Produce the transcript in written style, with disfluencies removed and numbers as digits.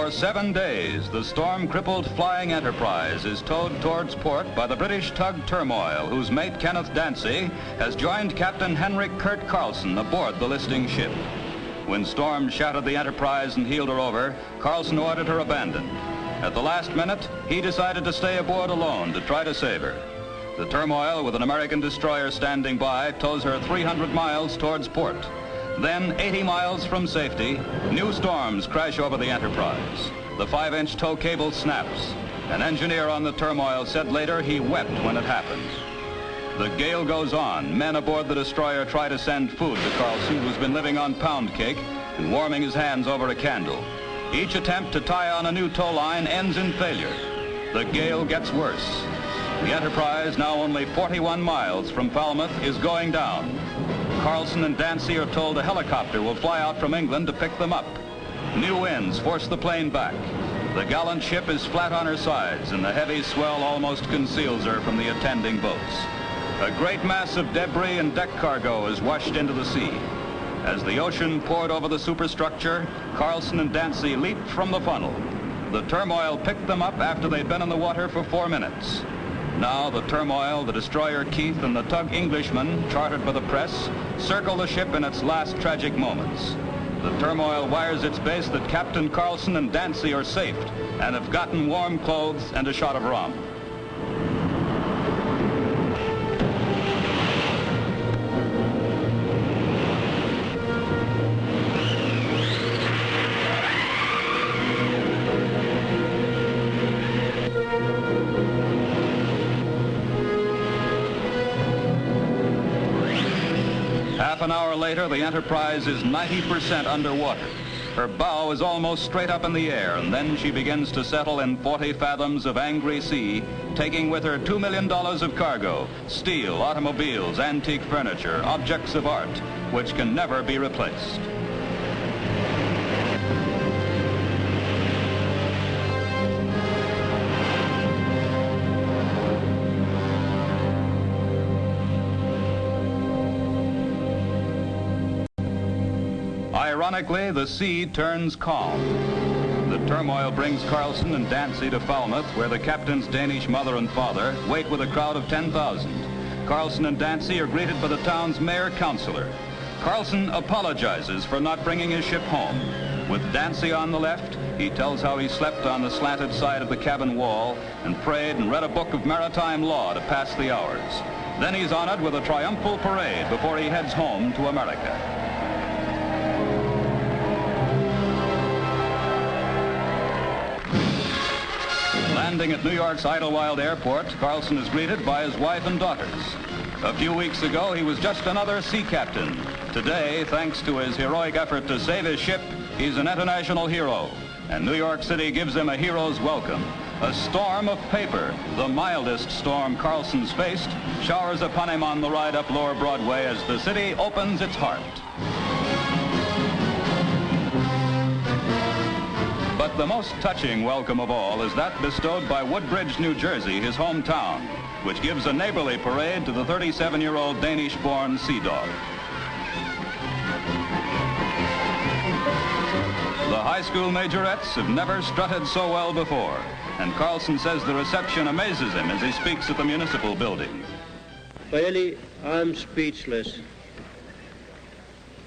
For 7 days, the storm-crippled flying Enterprise is towed towards port by the British tug Turmoil, whose mate Kenneth Dancy has joined Captain Henrik Kurt Carlsen aboard the listing ship. When storms shattered the Enterprise and heeled her over, Carlsen ordered her abandoned. At the last minute, he decided to stay aboard alone to try to save her. The Turmoil, with an American destroyer standing by, tows her 300 miles towards port. Then, 80 miles from safety, new storms crash over the Enterprise. The 5-inch tow cable snaps. An engineer on the Turmoil said later he wept when it happened. The gale goes on. Men aboard the destroyer try to send food to Carlsen, who's been living on pound cake and warming his hands over a candle. Each attempt to tie on a new tow line ends in failure. The gale gets worse. The Enterprise, now only 41 miles from Falmouth, is going down. Carlsen and Dancy are told a helicopter will fly out from England to pick them up. New winds force the plane back. The gallant ship is flat on her sides, and the heavy swell almost conceals her from the attending boats. A great mass of debris and deck cargo is washed into the sea. As the ocean poured over the superstructure, Carlsen and Dancy leaped from the funnel. The Turmoil picked them up after they'd been in the water for 4 minutes. Now the Turmoil, the destroyer Keith, and the tug Englishman, chartered by the press, circle the ship in its last tragic moments. The Turmoil wires its base that Captain Carlsen and Dancy are safe and have gotten warm clothes and a shot of rum. Half an hour later, the Enterprise is 90% underwater. Her bow is almost straight up in the air, and then she begins to settle in 40 fathoms of angry sea, taking with her $2 million of cargo, steel, automobiles, antique furniture, objects of art, which can never be replaced. Ironically, the sea turns calm. The Turmoil brings Carlsen and Dancy to Falmouth, where the captain's Danish mother and father wait with a crowd of 10,000. Carlsen and Dancy are greeted by the town's mayor-councilor. Carlsen apologizes for not bringing his ship home. With Dancy on the left, he tells how he slept on the slanted side of the cabin wall and prayed and read a book of maritime law to pass the hours. Then he's honored with a triumphal parade before he heads home to America. Landing at New York's Idlewild Airport, Carlsen is greeted by his wife and daughters. A few weeks ago, he was just another sea captain. Today, thanks to his heroic effort to save his ship, he's an international hero. And New York City gives him a hero's welcome. A storm of paper, the mildest storm Carlsen's faced, showers upon him on the ride up Lower Broadway as the city opens its heart. But the most touching welcome of all is that bestowed by Woodbridge, New Jersey, his hometown, which gives a neighborly parade to the 37-year-old Danish-born sea dog. The high school majorettes have never strutted so well before, and Carlsen says the reception amazes him as he speaks at the municipal building. Really, I'm speechless.